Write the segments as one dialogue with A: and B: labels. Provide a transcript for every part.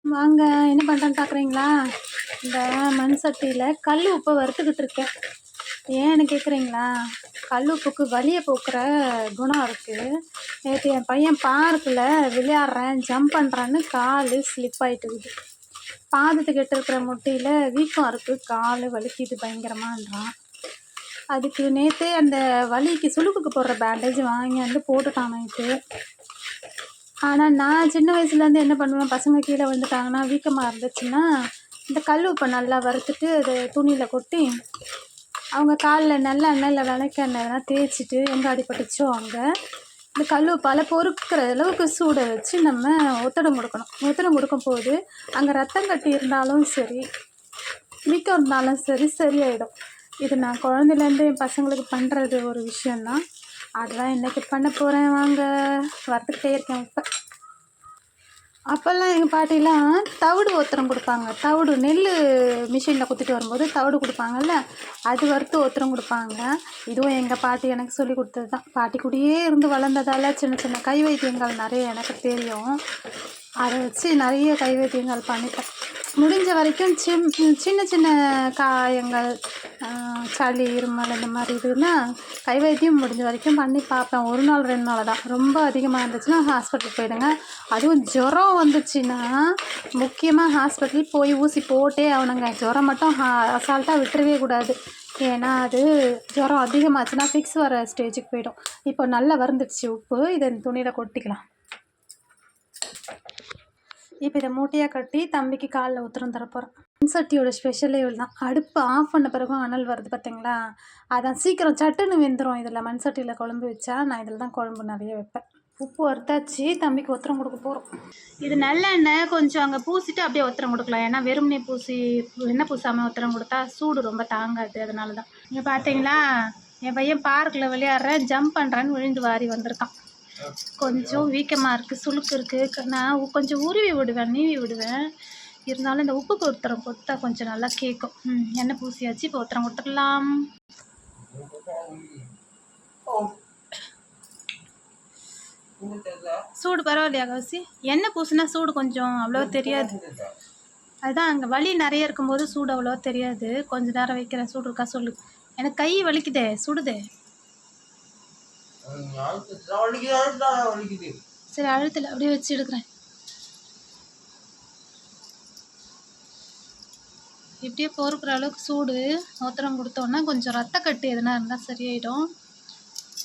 A: வாங்க, என்ன பண்ணுறேன்னு பார்க்குறீங்களா? இந்த மண் சட்டியில் கல் உப்பை வறுத்துக்கிட்டு இருக்கேன். ஏன்னு கேட்குறீங்களா? கல் உப்புக்கு வலியை போக்குற குணம் இருக்குது. நேற்று என் பையன் பார்க்கில் விளையாடுறேன் ஜம்ப் பண்ணுறான்னு கால் ஸ்லிப் ஆகிட்டுக்குது. பாதத்துக்கு இருக்கிற முட்டியில் வீக்கம் இருக்குது, கால் வலிக்குது பயங்கரமாகன்றான். அதுக்கு நேற்றே அந்த வலிக்கு சுளுக்குக்கு போடுற பேண்டேஜ் வாங்கி வந்து போட்டுட்டான் நைட்டு. ஆனால் நான் சின்ன வயசுலேருந்து என்ன பண்ணுவேன், பசங்க கீழே விழுந்துட்டாங்கன்னா வீக்கமாக இருந்துச்சுன்னா இந்த கல் உப்பை நல்லா வறுத்துட்டு அதை துணியில் கொட்டி அவங்க காலில் நல்லா எண்ணெயில் விளக்கெண்ணெய்லாம் தேய்ச்சிட்டு எங்கே அடிபட்டுச்சோ அங்கே இந்த கல் உப்பால் பொறுக்கிற அளவுக்கு சூடை வச்சு நம்ம ஒத்தடம் கொடுக்கணும். ஒத்தடம் கொடுக்கும்போது அங்கே ரத்தம் கட்டி இருந்தாலும் சரி, வீக்கம் இருந்தாலும் சரி சரியாயிடும். இது நான் குழந்தையிலேருந்து என் பசங்களுக்கு பண்ணுறது ஒரு விஷயந்தான். அதெல்லாம் இன்றைக்கி பண்ண போகிறேன். வாங்க, வறுத்துக்கிட்டே இருக்கேன். இப்போ அப்போல்லாம் எங்கள் பாட்டிலாம் தவிடு ஒத்தரம் கொடுப்பாங்க. தவிடு நெல் மிஷினில் குத்திட்டு வரும்போது தவிடு கொடுப்பாங்கல்ல, அது வறுத்து ஒத்தரம் கொடுப்பாங்க. இதுவும் எங்கள் பாட்டி எனக்கு சொல்லி கொடுத்தது தான். பாட்டி கூடயே இருந்து வளர்ந்ததால் சின்ன சின்ன கை வைத்தியங்கள் நிறைய எனக்கு தெரியும். அதை வச்சு நிறைய கை வைத்தியங்கள் பண்ணிட்டேன். முடிஞ்ச வரைக்கும் சின்ன சின்ன காயங்கள், சளி, இருமல் இந்த மாதிரி இதுன்னா கை வைத்தியம் முடிஞ்ச வரைக்கும் பண்ணி பார்ப்பேன். ஒரு நாள் 2 நாள் தான். ரொம்ப அதிகமாக இருந்துச்சுன்னா ஹாஸ்பிட்டல் போயிடுங்க. அதுவும் ஜுரம் வந்துச்சுன்னா முக்கியமாக ஹாஸ்பிட்டல் போய் ஊசி போட்டே ஆகணுங்க. ஜுரம் மட்டும் அசால்ட்டாக விட்டுறவே கூடாது. ஏன்னா அது ஜுரம் அதிகமாச்சுன்னா ஃபிக்ஸ் வர ஸ்டேஜுக்கு போயிடும். இப்போ நல்லா வந்துடுச்சு உப்பு. இதை துணியில் கொட்டிக்கலாம். இப்போ இதை மூட்டையாக கட்டி தம்பிக்கு காலில் உத்தரம் தரப்போகிறேன். மண் சட்டியோட ஸ்பெஷலே இவ்வளோ தான். அடுப்பு ஆஃப் பண்ண பிறகும் அனல் வருது பார்த்தீங்களா? அதான் சீக்கிரம் சட்டுன்னு வெந்துடும். இதில் மண் சட்டியில் குழம்பு வச்சா நான் இதில் தான் குழம்பு நிறைய வைப்பேன். உப்பு வறுத்தாச்சு, தம்பிக்கு ஒத்தரம் கொடுக்க போகிறோம். இது நல்லெண்ணெய் கொஞ்சம் அங்கே பூசிட்டு அப்படியே ஒத்தரம் கொடுக்கலாம். ஏன்னா வெறுமனே எண்ணெய் பூசாமல் ஒத்தரம் கொடுத்தா சூடு ரொம்ப தாங்காது. அதனால தான். இங்கே பார்த்தீங்களா, என் பையன் பார்க்கில் விளையாடுறேன் ஜம்ப் பண்ணுறான்னு விழுந்து வாரி வந்திருக்கான். கொஞ்சம் வீக்கமாக இருக்குது, சுளுக்கு இருக்குது. நான் கொஞ்சம் உருவி விடுவேன், நீவி விடுவேன். இருந்தாலும் இந்த உப்புக்கு ஒத்தரம் கொடுத்தா கொஞ்சம் நல்லா கேட்கும். எண்ணெய் பூசியாச்சு, இப்போ ஒத்தரம் கொடுத்துடலாம். சூடு பரவாயில்லையா கௌசி? எண்ணெய் பூசினா சூடு கொஞ்சம் அவ்வளோ தெரியாது. அதுதான் அங்கே வலி நிறைய இருக்கும்போது சூடு அவ்வளோ தெரியாது. கொஞ்ச நேரம் வைக்கிறேன். சூடு இருக்கா சொல்லு. எனக்கு கை வலிக்குதே, சுடுதே. சரி, அழுத்தல, அப்படியே வச்சு எடுக்கிறேன். இப்படியே பொறுக்கிற அளவுக்கு சூடு. ஒத்தரம் கொடுத்தோன்னா கொஞ்சம் ரத்தக்கட்டு எதுனா இருந்தால் சரியாயிடும்.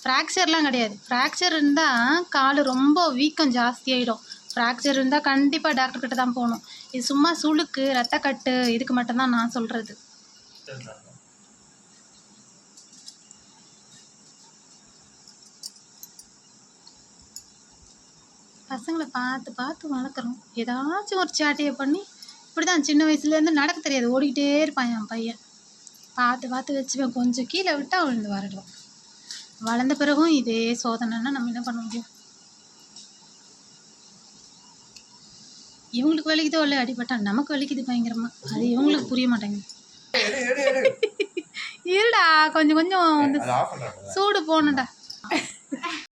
A: ஃப்ராக்சர்லாம் கிடையாது. ஃப்ராக்சர் இருந்தால் கால் ரொம்ப வீக்கம் ஜாஸ்தியாகிடும். ஃப்ராக்சர் இருந்தால் கண்டிப்பாக டாக்டர்கிட்ட தான் போகணும். இது சும்மா சுளுக்கு, ரத்தக்கட்டு, இதுக்கு மட்டும்தான் நான் சொல்கிறது. பசங்களை பார்த்து பார்த்து வளர்க்குறோம். ஏதாச்சும் ஒரு சேட்டையை பண்ணி இப்படி தான் சின்ன வயசுலேருந்து நடக்க தெரியாது, ஓடிக்கிட்டே இருப்பான் என் பையன். பார்த்து பார்த்து வச்சுப்பேன். கொஞ்சம் கீழே விட்டால் விழுந்து வரடும். வளர்ந்த பிறகும் இதே சோதனைன்னா நம்ம என்ன பண்ண முடியும்? இவங்களுக்கு வலிக்குதோ இல்லை, அடிபட்டா நமக்கு வலிக்குது பயங்கரமாக. அது இவங்களுக்கு புரிய மாட்டேங்குது. இருடா, கொஞ்சம் கொஞ்சம் சூடு போகணும்டா.